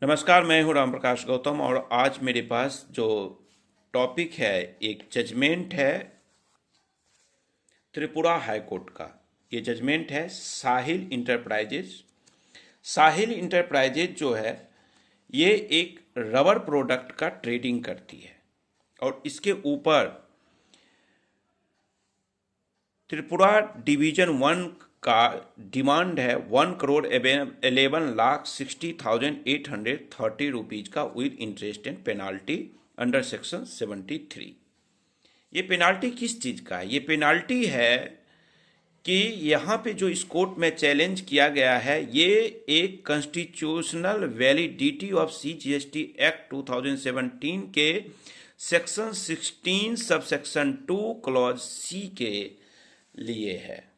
नमस्कार, मैं हूं राम प्रकाश गौतम और आज मेरे पास जो टॉपिक है एक जजमेंट है त्रिपुरा हाई कोर्ट का। ये जजमेंट है साहिल इंटरप्राइजेज। साहिल इंटरप्राइजेज जो है ये एक रबर प्रोडक्ट का ट्रेडिंग करती है और इसके ऊपर त्रिपुरा डिवीजन 1 का डिमांड है 1,11,60,830 रुपीज का with interest and penalty under section 73। ये पेनाल्टी किस चीज का है? ये पेनाल्टी है कि यहाँ पे जो इस कोर्ट में चैलेंज किया गया है ये एक constitutional validity of CGST act 2017 के section 16 sub section 2 clause C के लिए है।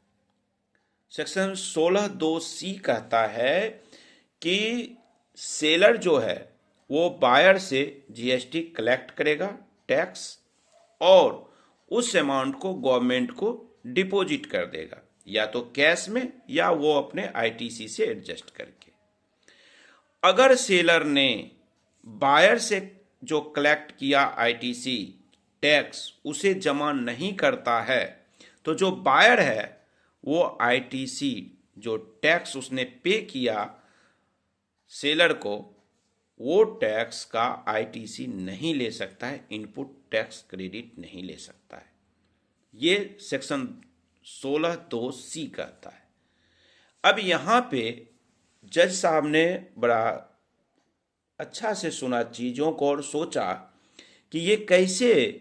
सेक्शन 16(2)(c) कहता है कि सेलर जो है वो बायर से GST कलेक्ट करेगा टैक्स और उस अमाउंट को गवर्नमेंट को डिपॉजिट कर देगा, या तो कैश में या वो अपने ITC से एडजस्ट करके। अगर सेलर ने बायर से जो कलेक्ट किया ITC टैक्स उसे जमा नहीं करता है तो जो बायर है वो ITC जो टैक्स उसने पे किया सेलर को वो टैक्स का ITC नहीं ले सकता है, इनपुट टैक्स क्रेडिट नहीं ले सकता है। ये सेक्शन 16(2)(c) कहता है। अब यहाँ पे जज साहब ने बड़ा अच्छा से सुना चीज़ों को और सोचा कि ये कैसे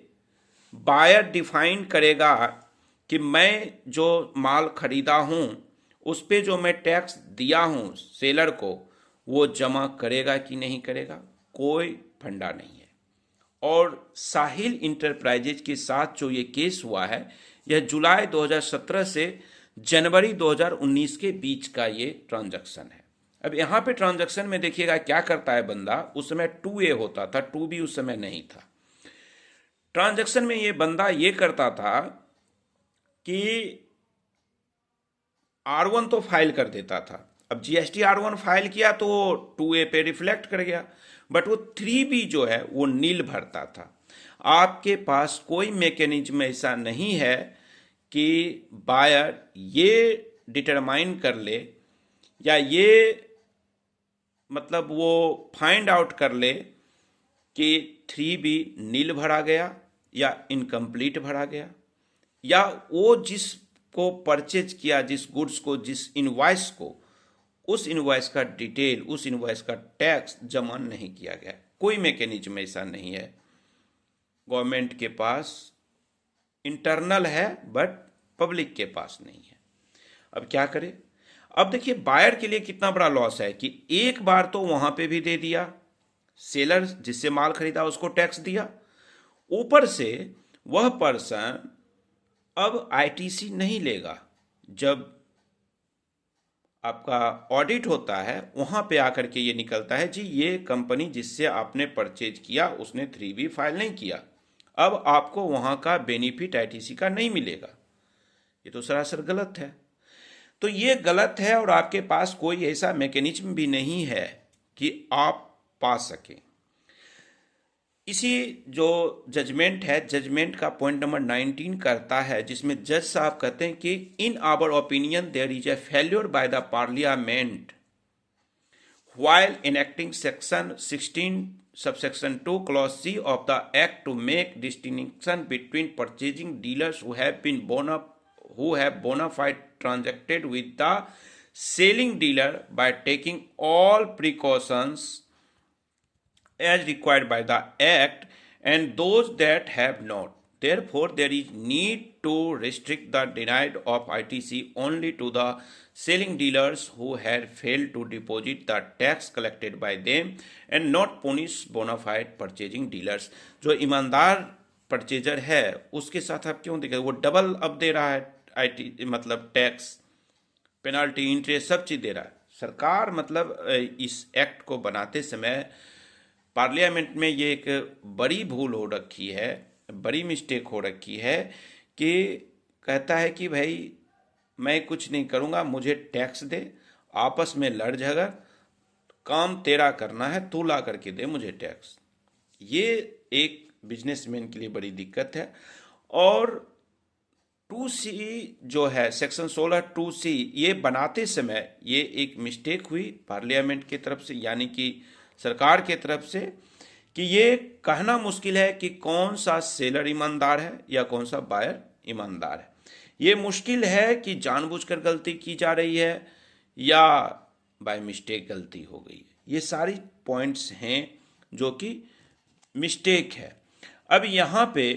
बायर डिफाइन करेगा कि मैं जो माल खरीदा हूँ उस पे जो मैं टैक्स दिया हूँ सेलर को वो जमा करेगा कि नहीं करेगा, कोई फंडा नहीं है। और साहिल इंटरप्राइजेज के साथ जो ये केस हुआ है यह जुलाई 2017 से जनवरी 2019 के बीच का ये ट्रांजैक्शन है। अब यहाँ पे ट्रांजैक्शन में देखिएगा क्या करता है बंदा, उस समय 2A होता था, 2B उस समय नहीं था। ट्रांजैक्शन में ये बंदा ये करता था कि R1 तो फाइल कर देता था। अब GST R1 फाइल किया तो 2A पे रिफ्लेक्ट कर गया, बट वो 3B जो है वो नील भरता था। आपके पास कोई मैकेनिज्म ऐसा नहीं है कि बायर ये डिटरमाइन कर ले या ये मतलब वो फाइंड आउट कर ले कि 3B नील भरा गया या इनकम्प्लीट भरा गया, या वो जिसको परचेज किया, जिस गुड्स को, जिस इनवॉइस को, उस इनवॉइस का डिटेल, उस इनवॉइस का टैक्स जमा नहीं किया गया। कोई मैकेनिज्म ऐसा नहीं है गवर्नमेंट के पास, इंटरनल है बट पब्लिक के पास नहीं है। अब क्या करे? अब देखिए बायर के लिए कितना बड़ा लॉस है कि एक बार तो वहां पे भी दे दिया, सेलर जिससे माल खरीदा उसको टैक्स दिया, ऊपर से वह पर्सन अब ITC नहीं लेगा। जब आपका ऑडिट होता है वहां पे आकर के ये निकलता है जी ये कंपनी जिससे आपने परचेज किया उसने 3B फाइल नहीं किया, अब आपको वहां का बेनिफिट ITC का नहीं मिलेगा। ये तो सरासर गलत है। तो ये गलत है और आपके पास कोई ऐसा मैकेनिज्म भी नहीं है कि आप पा सकें। इसी जो जजमेंट है, जजमेंट का पॉइंट नंबर 19 करता है जिसमें जज साहब कहते हैं कि in our opinion there is a failure by the parliament while enacting section 16 subsection 2 clause C of the act to make distinction between purchasing dealers who have bona fide transacted with the selling dealer by taking all precautions as required by the act and those that have not. Therefore, there is need to restrict the denied of ITC only to the selling dealers who had failed to deposit the tax collected by them and not punish bona fide purchasing dealers. जो ईमानदार purchaser है उसके साथ आप क्यों देखें? वो double अब दे रहा है IT मतलब टैक्स, पेनाल्टी, इंटरेस्ट सब चीज़ दे रहा है। सरकार मतलब इस एक्ट को बनाते समय पार्लियामेंट में ये एक बड़ी भूल हो रखी है, बड़ी मिस्टेक हो रखी है कि कहता है कि भाई मैं कुछ नहीं करूँगा, मुझे टैक्स दे, आपस में लड़ झगड़ काम तेरा करना है, तू ला करके दे मुझे टैक्स। ये एक बिजनेसमैन के लिए बड़ी दिक्कत है। और 2C जो है, सेक्शन 16 2C, ये बनाते समय ये एक मिस्टेक हुई पार्लियामेंट की तरफ से, यानी कि सरकार की तरफ से, कि ये कहना मुश्किल है कि कौन सा सेलर ईमानदार है या कौन सा बायर ईमानदार है। ये मुश्किल है कि जानबूझकर गलती की जा रही है या बाय मिस्टेक गलती हो गई है। ये सारी पॉइंट्स हैं जो कि मिस्टेक है। अब यहाँ पे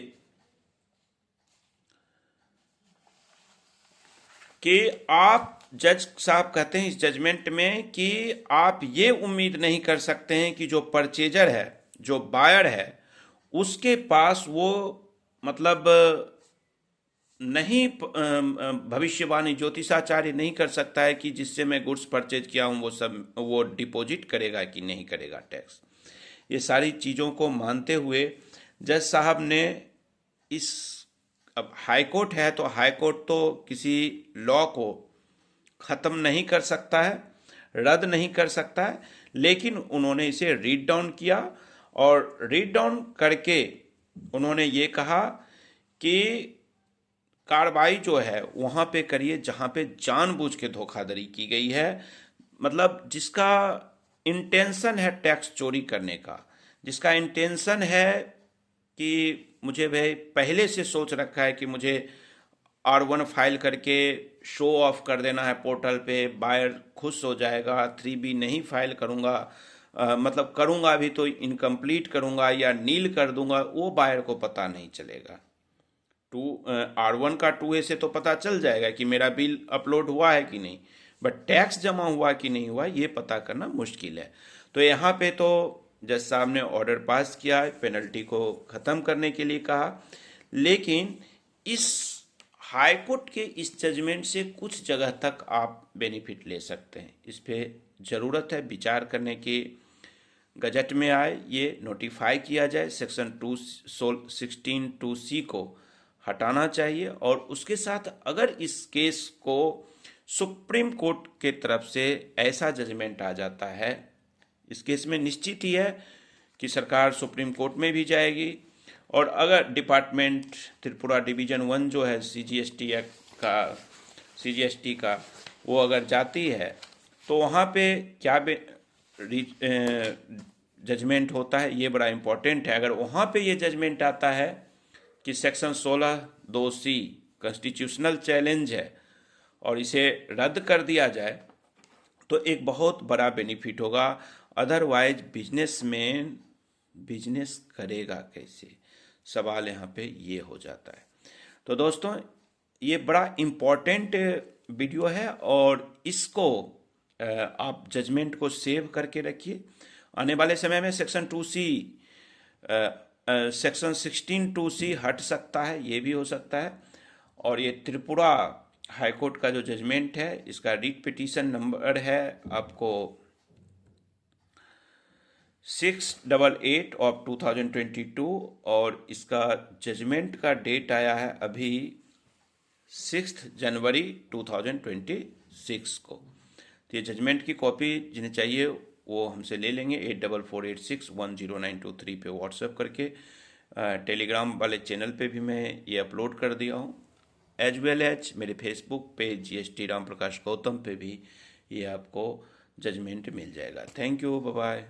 कि आप जज साहब कहते हैं इस जजमेंट में कि आप ये उम्मीद नहीं कर सकते हैं कि जो परचेजर है, जो बायर है, उसके पास वो मतलब नहीं भविष्यवाणी ज्योतिषाचार्य नहीं कर सकता है कि जिससे मैं गुड्स परचेज किया हूँ वो डिपॉजिट करेगा कि नहीं करेगा टैक्स। ये सारी चीज़ों को मानते हुए जज साहब ने इस, अब हाई कोर्ट है तो हाई कोर्ट तो किसी लॉ को ख़त्म नहीं कर सकता है, रद्द नहीं कर सकता है, लेकिन उन्होंने इसे रीड डाउन किया और रीड डाउन करके उन्होंने ये कहा कि कार्रवाई जो है वहाँ पे करिए जहाँ पे जानबूझ के धोखाधड़ी की गई है, मतलब जिसका इंटेंशन है टैक्स चोरी करने का, जिसका इंटेंशन है कि मुझे भाई पहले से सोच रखा है कि मुझे R1 फाइल करके शो ऑफ कर देना है पोर्टल पे, बायर खुश हो जाएगा, 3B नहीं फाइल करूँगा, मतलब करूँगा भी तो इनकम्प्लीट करूँगा या नील कर दूंगा, वो बायर को पता नहीं चलेगा। R1 का 2A से तो पता चल जाएगा कि मेरा बिल अपलोड हुआ है कि नहीं, बट टैक्स जमा हुआ कि नहीं हुआ ये पता करना मुश्किल है। तो यहाँ पे तो जज साहब ने ऑर्डर पास किया, पेनल्टी को ख़त्म करने के लिए कहा, लेकिन इस हाई कोर्ट के इस जजमेंट से कुछ जगह तक आप बेनिफिट ले सकते हैं। इस पर ज़रूरत है विचार करने की, गजट में आए, ये नोटिफाई किया जाए, सेक्शन 216 2C को हटाना चाहिए। और उसके साथ अगर इस केस को सुप्रीम कोर्ट के तरफ से ऐसा जजमेंट आ जाता है, इस केस में निश्चित ही है कि सरकार सुप्रीम कोर्ट में भी जाएगी। और अगर डिपार्टमेंट त्रिपुरा डिवीज़न 1 जो है CGST एक्ट का, CGST का, वो अगर जाती है तो वहाँ पे क्या जजमेंट होता है, ये बड़ा इम्पोर्टेंट है। अगर वहाँ पे ये जजमेंट आता है कि सेक्शन 16 2C कॉन्स्टिट्यूशनल चैलेंज है और इसे रद्द कर दिया जाए तो एक बहुत बड़ा बेनिफिट होगा। अदरवाइज बिजनेसमैन बिजनेस करेगा कैसे, सवाल यहाँ पे ये हो जाता है। तो दोस्तों ये बड़ा इम्पोर्टेंट वीडियो है और इसको आप जजमेंट को सेव करके रखिए। आने वाले समय में सेक्शन 2C सेक्शन 16 2C हट सकता है, ये भी हो सकता है। और ये त्रिपुरा हाईकोर्ट का जो जजमेंट है, इसका रीट पिटीशन नंबर है आपको 688 ऑफ 2022 और इसका जजमेंट का डेट आया है अभी 6 जनवरी 2026 को। तो ये जजमेंट की कॉपी जिन्हें चाहिए वो हमसे ले लेंगे 8448610923 पे व्हाट्सएप करके। टेलीग्राम वाले चैनल पे भी मैं ये अपलोड कर दिया हूँ, एज वेल एज मेरे Facebook page GST Ram Prakash Gautam पे भी ये आपको जजमेंट मिल जाएगा। Thank you, bye bye.